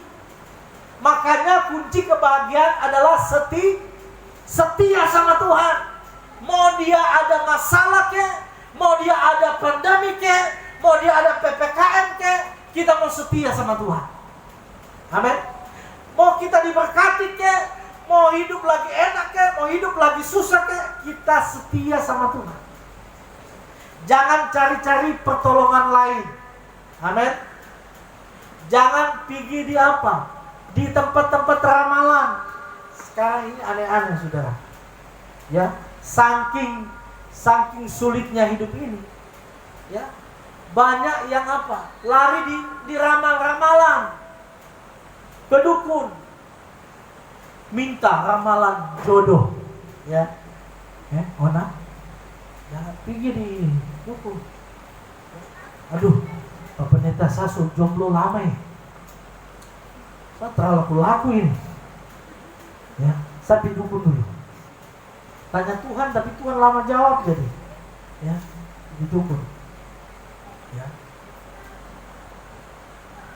Makanya kunci kebahagiaan adalah setia sama Tuhan. Mau dia ada masalah ke, mau dia ada pandemi ke, mau dia ada PPKM ke, kita mau setia sama Tuhan. Amin. Mau kita diberkati ke, mau hidup lagi enak ke, mau hidup lagi susah ke, kita setia sama Tuhan. Jangan cari-cari pertolongan lain. Amin. Jangan pergi di tempat-tempat ramalan. Sekarang ini aneh-aneh, saudara. Ya, saking sulitnya hidup ini. Ya, banyak yang lari di ramal-ramalan, ke dukun, minta ramalan jodoh. Ya, Ona, jangan pergi di dukun. Aduh, Pak Pendeta saya jomblo lama ya. Saya terlalu laku ini. Ya, saya pergi dukun dulu. Tanya Tuhan, tapi Tuhan lama jawab jadi. Ya, di dukun. Ya.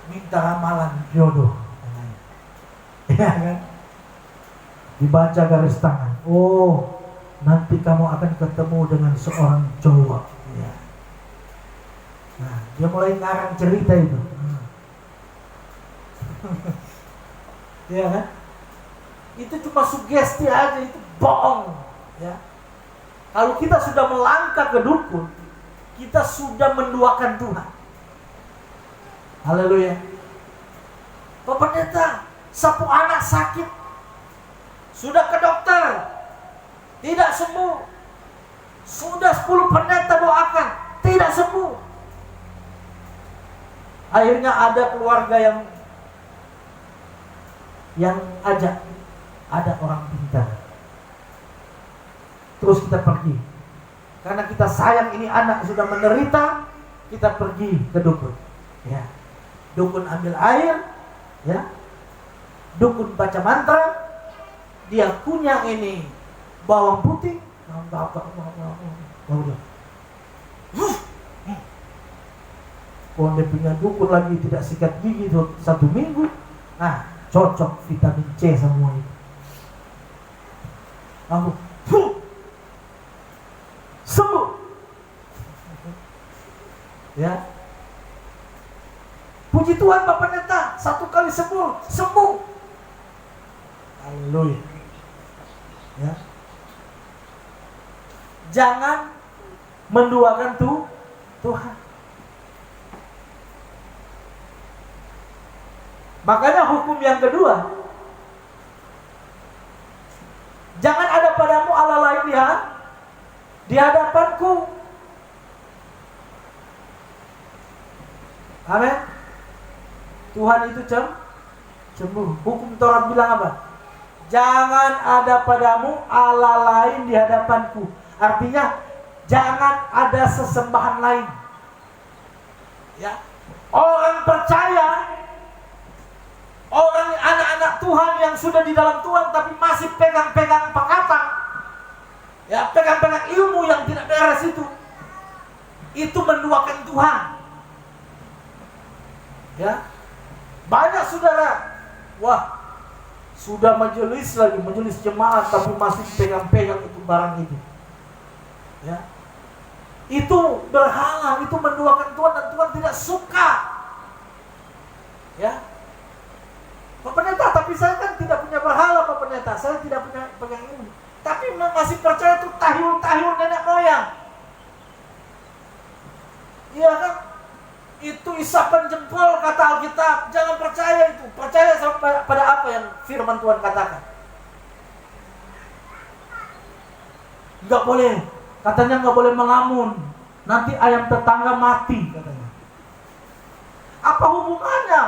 Minta ramalan jodoh. Ya kan? Dibaca garis tangan. Oh, nanti kamu akan ketemu dengan seorang cowok. Ya. Nah, dia mulai ngarang cerita itu. Ya kan? Itu cuma sugesti aja, itu bohong. Ya. Kalau kita sudah melangkah ke dukun, kita sudah menduakan Tuhan. Haleluya. Pak Pendeta, sapu anak sakit, sudah ke dokter, tidak sembuh. Sudah 10 pendeta doakan, tidak sembuh. Akhirnya ada keluarga yang ajak, ada orang pintar. Terus kita pergi, karena kita sayang ini anak sudah menderita, kita pergi ke dukun. Ya, dukun ambil air, ya, dukun baca mantra, dia kunyah ini bawang putih, kalau dia punya dukun lagi tidak sikat gigi 1 minggu, nah cocok vitamin C semua itu. Aku sembuh. Ya. Puji Tuhan Pak Pendeta, 1 kali sembuh. Haleluya. Ya. Jangan menduakan Tuhan. Makanya hukum yang kedua, jangan ada padamu Allah lain di hadapanku. Amin. Tuhan itu cemburu. Hukum Taurat bilang apa? Jangan ada padamu Allah lain di hadapanku. Artinya jangan ada sesembahan lain. Ya. Orang percaya, orang anak-anak Tuhan yang sudah di dalam Tuhan tapi masih pegang-pegang pengatan, ya, pegang-pegang ilmu yang tidak beres itu menduakan Tuhan. Ya, banyak saudara, wah, sudah majelis jemaat tapi masih pegang-pegang itu barang itu. Ya, itu berhala, itu menduakan Tuhan dan Tuhan tidak suka. Ya, Pak Pendeta, tapi saya kan tidak punya berhala, Pak Pendeta. Saya tidak punya pegang ilmu. Tapi masih percaya itu tahun-tahun nenek moyang. Iya kan? Itu isapan jempol kata Alkitab. Jangan percaya itu. Percaya pada apa yang firman Tuhan katakan. Enggak boleh. Katanya enggak boleh melamun. Nanti ayam tetangga mati katanya. Apa hubungannya?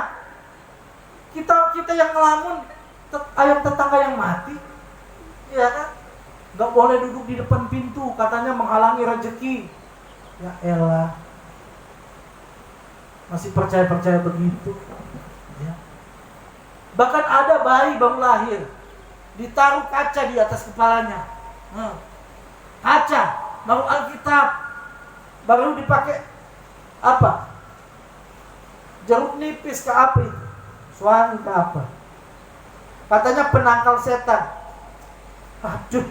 Kita yang ngelamun, ayam tetangga yang mati, ya kan? Gak boleh duduk di depan pintu, katanya menghalangi rezeki. Ya elah, masih percaya begitu. Ya. Bahkan ada bayi baru lahir, ditaruh kaca di atas kepalanya. Kaca, baru Alkitab, baru dipakai apa? Jeruk nipis ke api. Suami ke apa? Katanya penangkal setan. Aduh,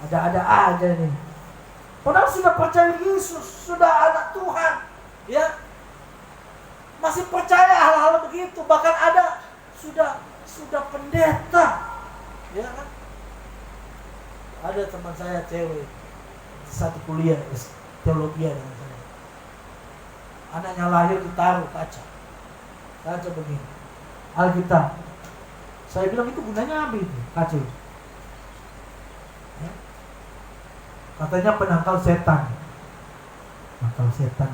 ada-ada aja nih. Padahal sudah percaya Yesus, sudah anak Tuhan, ya, masih percaya hal-hal begitu. Bahkan ada sudah pendeta, ya kan? Ada teman saya cewek, satu kuliah teologi dengan saya. Anaknya lahir ditaruh kaca begini. Alkitab. Saya bilang itu gunanya apa itu? Kaca. Ya. Katanya penangkal setan. Penangkal setan.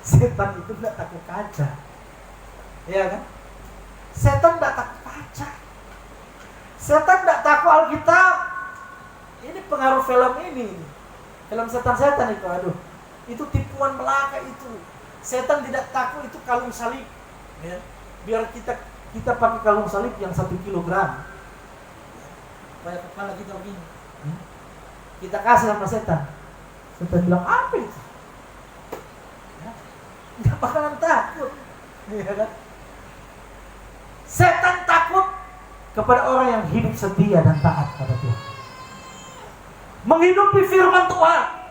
Setan itu tidak takut kaca. Iya kan? Setan tidak takut kaca. Setan tidak takut Alkitab. Ini pengaruh film ini. Film setan-setan itu, aduh. Itu tipuan belaka itu. Setan tidak takut itu kalung salib. Ya. Biar kita pakai kalung salib yang 1 kilogram. Supaya kepala kita begini. Kita kasih sama setan. Setan bilang, apa itu? Ya. Nggak bakalan takut. Ya kan? Setan takut kepada orang yang hidup setia dan taat pada Tuhan. Menghidupi firman Tuhan.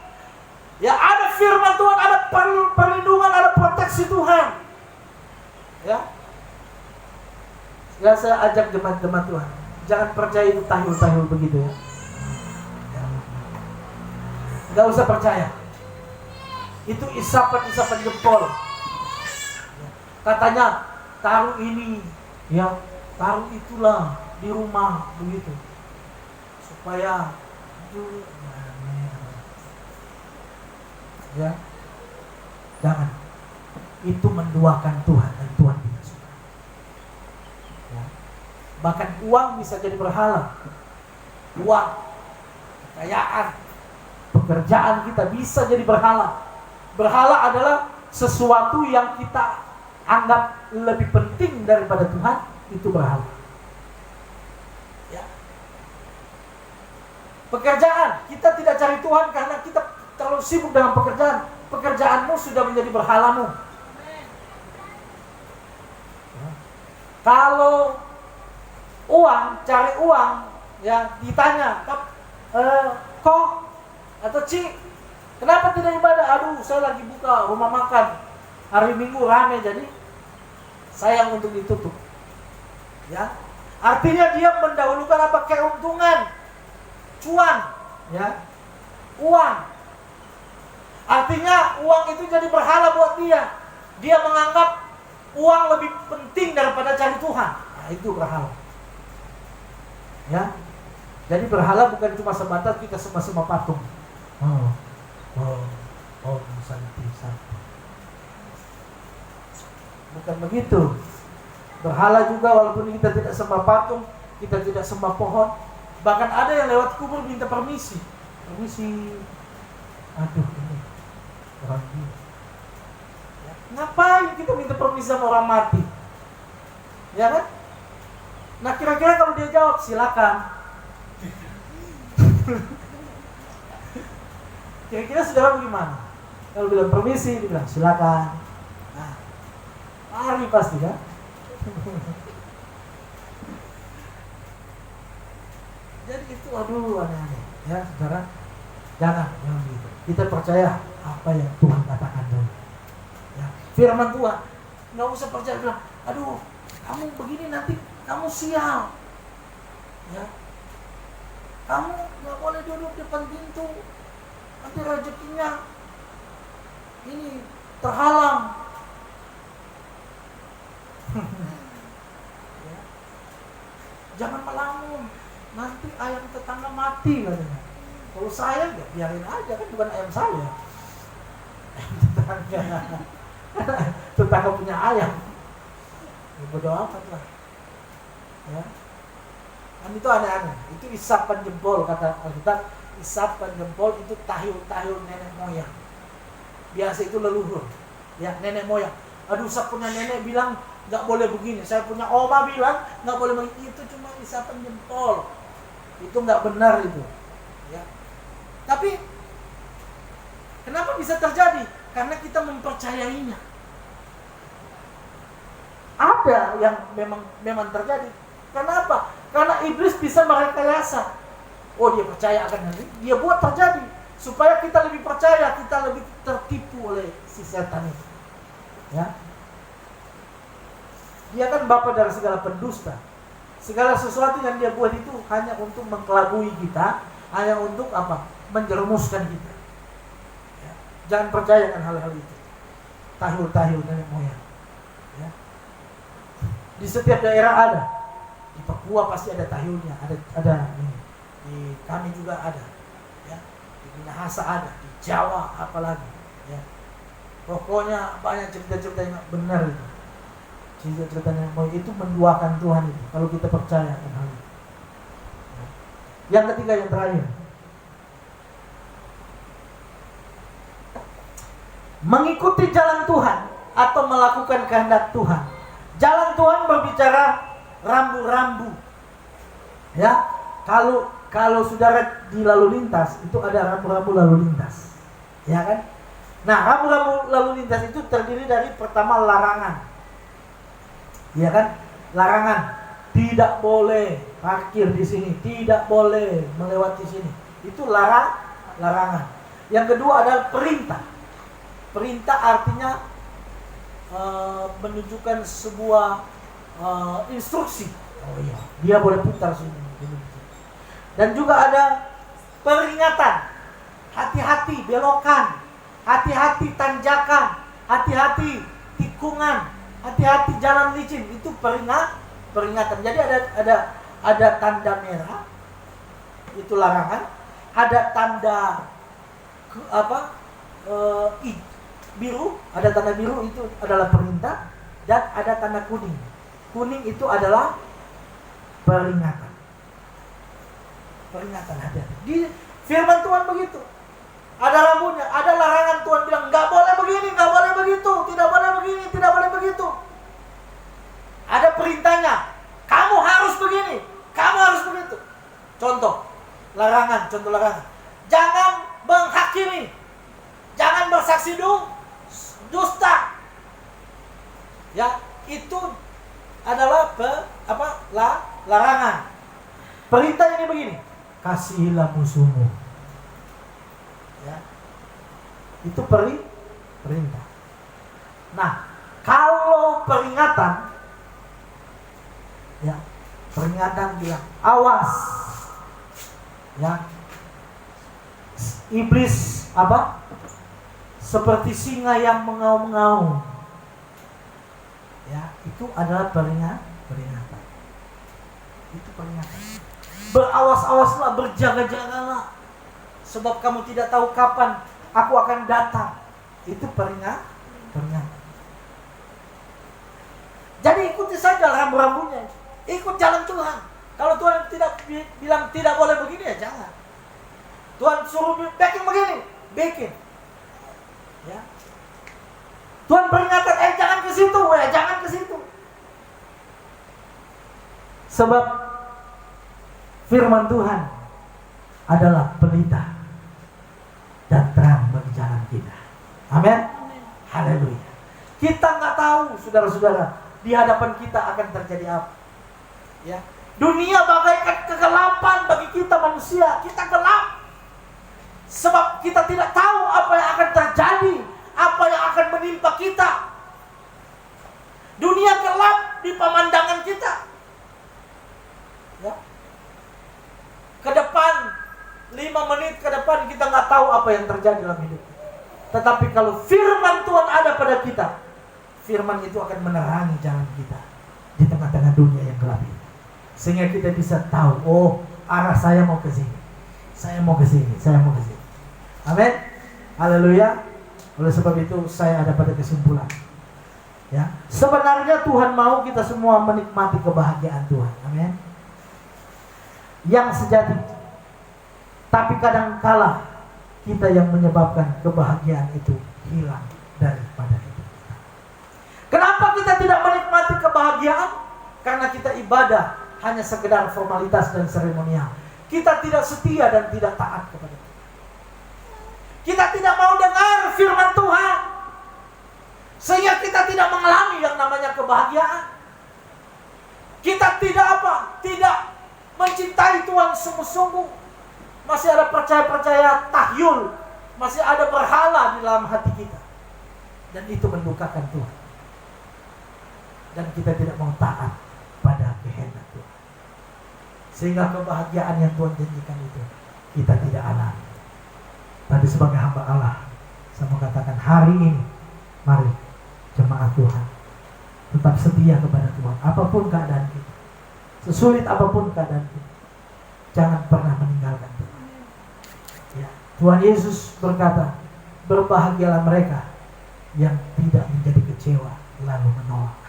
Ya, ada firman Tuhan, ada perlindungan, ada proteksi Tuhan. Ya. Ya, saya ajak jemaat-jemaat Tuhan, jangan percaya itu tahul-tahul begitu ya. Gak usah percaya. Itu isapan jempol. Katanya taruh ini, ya, taruh itulah di rumah begitu. Supaya ya, jangan. Itu menduakan Tuhan dan Tuhan tidak suka. Ya. Bahkan uang bisa jadi berhala. Uang, kekayaan, pekerjaan kita bisa jadi berhala. Berhala adalah sesuatu yang kita anggap lebih penting daripada Tuhan, itu berhala. Ya. Pekerjaan, kita tidak cari Tuhan karena kita terlalu sibuk dengan pekerjaan. Pekerjaanmu sudah menjadi berhalamu. Kalau uang, cari uang, ya ditanya, kok atau Ci, kenapa tidak ibadah? Aduh, saya lagi buka rumah makan. Hari Minggu rame jadi sayang untuk ditutup. Ya, artinya dia mendahulukan apa? Keuntungan, cuan, ya, uang. Artinya uang itu jadi berhala buat dia. Dia menganggap uang lebih penting daripada cari Tuhan. Nah, itu berhala. Ya, jadi berhala bukan cuma sebatas kita sembah-sembah patung. Santi. Bukan begitu. Berhala juga walaupun kita tidak sembah patung, kita tidak sembah pohon. Bahkan ada yang lewat kubur minta permisi. Permisi. Aduh, ini orang gila. Ya, ngapain kita minta permisi sama orang mati? Ya kan? Nah, kira-kira kalau dia jawab, silakan. Kira-kira saudara bagaimana? Kalau bilang permisi, dia bilang silakan. Nah, lari pasti kan? Jadi itu aduh aneh-aneh. Ya, saudara, jangan begitu. Kita percaya apa yang Tuhan katakan dulu. Ya, firman Tuhan. Nggak usah percaya bilang, aduh, kamu begini nanti kamu sial. Ya, kamu nggak boleh duduk depan pintu. Nanti rezekinya ini terhalang. Ya. Jangan melamun, nanti ayam tetangga mati katanya. Kalau saya ya biarin aja, kan bukan ayam saya. Ayam tetangga punya ayam. Ya, bodo amat lah. Ya. Kan itu aneh-aneh. Itu isapan jempol kata Alkitab. Isapan jempol itu tahil-tahil nenek moyang. Biasa itu leluhur. Ya, nenek moyang. Aduh, saya punya nenek bilang nggak boleh begini. Saya punya oma bilang nggak boleh begini. Itu cuma isapan jempol. Itu nggak benar itu. Ya. Tapi kenapa bisa terjadi? Karena kita mempercayainya. Ada yang memang terjadi. Kenapa? Karena iblis bisa merekayasa. Oh, dia percaya akan hal ini, dia buat terjadi supaya kita lebih percaya, kita lebih tertipu oleh si setan itu. Ya. Dia kan bapa dari segala pendusta. Segala sesuatu yang dia buat itu hanya untuk mengkelabui kita, hanya untuk apa? Menjerumuskan kita. Ya. Jangan percaya dengan hal-hal itu. Tahil-tahil nenek moyang. Ya. Di setiap daerah ada. Di Papua pasti ada tahilnya, ada ini. Di kami juga ada, ya. Di Minahasa ada, di Jawa apalagi, ya. Pokoknya banyak cerita-cerita yang benar itu. Cerita-cerita yang mau itu menduakan Tuhan itu. Kalau kita percaya dengan hal itu. Ya. Yang ketiga, yang terakhir, mengikuti jalan Tuhan atau melakukan kehendak Tuhan. Jalan Tuhan berbicara rambu-rambu. Ya, kalau saudara di lalu lintas itu ada rambu-rambu lalu lintas, ya kan? Nah, rambu-rambu lalu lintas itu terdiri dari pertama larangan, ya kan? Larangan, tidak boleh parkir di sini, tidak boleh melewati sini. Itu larangan. Yang kedua adalah perintah. Perintah artinya menunjukkan sebuah instruksi. Oh iya, dia boleh putar sini. Dan juga ada peringatan, hati-hati belokan, hati-hati tanjakan, hati-hati tikungan, hati-hati jalan licin. Itu peringatan. Jadi ada tanda merah, itu larangan. Ada tanda biru, ada tanda biru itu adalah perintah, dan ada tanda kuning. Kuning itu adalah peringatan. Peringatan, hati-hati. Di firman Tuhan begitu. Ada rambunya, ada larangan. Tuhan bilang nggak boleh begini, nggak boleh begitu, tidak boleh begini, tidak boleh begitu. Ada perintahnya, kamu harus begini, kamu harus begitu. Contoh larangan. Jangan menghakimi, jangan bersaksi dusta. Ya, itu adalah larangan. Perintah ini begini, kasihilah musuhmu. Ya. Itu perintah. Nah, kalau peringatan, ya, peringatan bilang, awas, ya, iblis apa? Seperti singa yang mengaum-ngaum. Ya, itu adalah peringatan. Itu peringatan. Berawas-awaslah, berjaga-jagalah, sebab kamu tidak tahu kapan aku akan datang. Itu peringatan. Jadi ikuti saja rambu-rambunya. Ikut jalan Tuhan. Kalau Tuhan tidak bilang tidak boleh begini, ya jangan. Tuhan suruh bikin begini, bikin. Ya. Tuhan peringatkan, jangan ke situ, jangan ke situ. Sebab firman Tuhan adalah pelita dan terang bagi jalan kita. Amin. Haleluya. Kita nggak tahu, saudara-saudara, di hadapan kita akan terjadi apa. Ya. Dunia bagaikan kegelapan bagi kita manusia. Kita gelap. Sebab kita tidak tahu apa yang akan terjadi, apa yang akan menimpa kita. Dunia gelap di pemandangan kita. Ya. Ke depan 5 menit ke depan kita nggak tahu apa yang terjadi dalam hidup kita. Tetapi kalau firman Tuhan ada pada kita, firman itu akan menerangi jalan kita di tengah-tengah dunia yang gelap ini. Sehingga kita bisa tahu, oh, arah saya mau ke sini. Saya mau ke sini, saya mau ke sini. Amin. Haleluya. Oleh sebab itu saya ada pada kesimpulan. Ya, sebenarnya Tuhan mau kita semua menikmati kebahagiaan Tuhan. Amin. Yang sejati. Tapi kadangkala kita yang menyebabkan kebahagiaan itu hilang daripada hidup kita. Kenapa kita tidak menikmati kebahagiaan? Karena kita ibadah hanya sekedar formalitas dan seremonial. Kita tidak setia dan tidak taat kepada Tuhan. Kita tidak mau dengar firman Tuhan, sehingga kita tidak mengalami yang namanya kebahagiaan. Kita tidak apa? Tidak mencintai Tuhan sungguh-sungguh. Masih ada percaya-percaya tahyul, masih ada berhala di dalam hati kita, dan itu mendukakan Tuhan. Dan kita tidak mau taat pada kehendak Tuhan, sehingga kebahagiaan yang Tuhan janjikan itu kita tidak alami. Tapi sebagai hamba Allah, saya mau katakan hari ini, mari jemaat Tuhan tetap setia kepada Tuhan, apapun keadaan kita, sesulit apapun keadaan kita, jangan pernah meninggalkan Tuhan. Ya, Tuhan Yesus berkata, berbahagialah mereka yang tidak menjadi kecewa lalu menolak.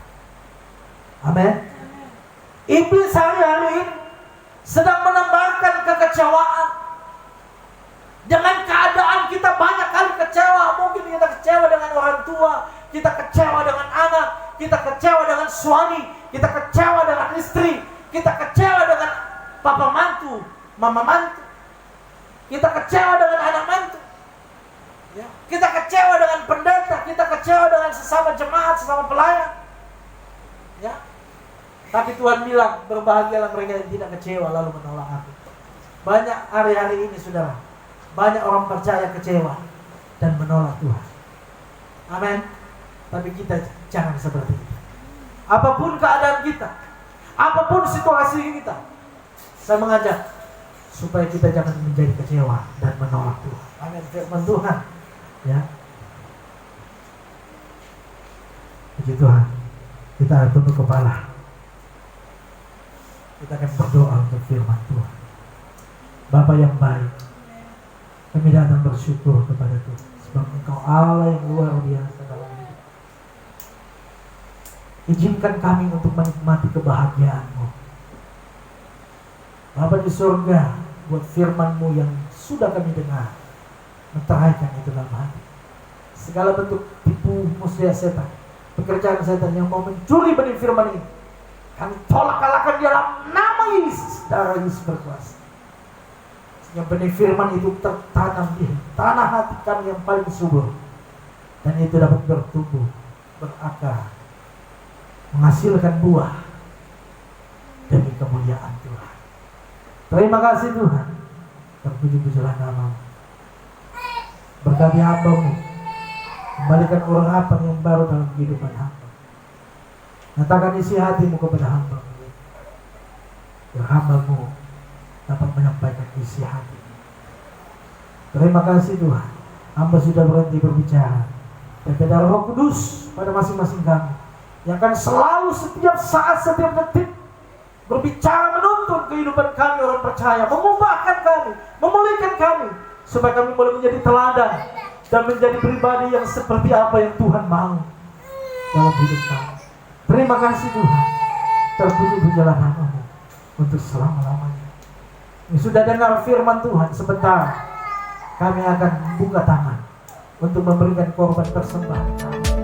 Amin. Iblis hari-hari ini sedang menebarkan kekecewaan. Dengan keadaan kita banyak kali kecewa. Mungkin kita kecewa dengan orang tua, kita kecewa dengan anak, kita kecewa dengan suami, kita kecewa dengan istri, kita kecewa dengan papa mantu, mama mantu, kita kecewa dengan anak mantu, ya. Kita kecewa dengan pendeta, kita kecewa dengan sesama jemaat, sesama pelayan, ya. Tapi Tuhan bilang, berbahagialah mereka yang tidak kecewa lalu menolak aku. Banyak hari-hari ini, saudara, banyak orang percaya kecewa dan menolak Tuhan. Amin. Tapi kita jangan seperti itu. Apapun keadaan kita, apapun situasi kita, saya mengajak supaya kita jangan menjadi kecewa dan menolak Tuhan. Amin. Firman Tuhan, ya. Puji Tuhan. Kita tunduk kepala. Kita akan berdoa untuk firman Tuhan. Bapa yang baik, kami datang bersyukur kepada Tuhan, sebab Engkau Allah yang luar biasa dalam hidup. Izinkan kami untuk menikmati kebahagiaan-Mu. Bapa di surga, buat firman-Mu yang sudah kami dengar, menteraikan itu dalam hati. Segala bentuk tipu muslihat setan, pekerjaan setan yang mau mencuri benih firman ini, kami tolak kalahkan dalam nama Yesus, darah Yesus berkuasa. Yang benih firman itu tertanam di tanah hati kami yang paling subur, dan itu dapat bertumbuh, berakar, menghasilkan buah demi kemuliaan Tuhan. Terima kasih Tuhan, terpuji-pujilah nama-Mu. Berkati hamba-Mu, kembalikan urapan yang baru dalam kehidupan hamba. Nyatakan isi hatimu kepada hamba-Mu, biar hamba-Mu dapat menyampaikan isi hati. Terima kasih Tuhan, hamba sudah berhenti berbicara. Dan biar Roh Kudus pada masing-masing kami yang akan selalu setiap saat, setiap detik berbicara menuntun kehidupan kami orang percaya, mengubahkan kami, memulihkan kami, supaya kami boleh menjadi teladan dan menjadi pribadi yang seperti apa yang Tuhan mau dalam hidup kami. Terima kasih Tuhan, terpuji-pujilah nama-Mu untuk selama-lamanya. Sudah dengar firman Tuhan, sebentar kami akan membuka tangan untuk memberikan korban persembahan kami.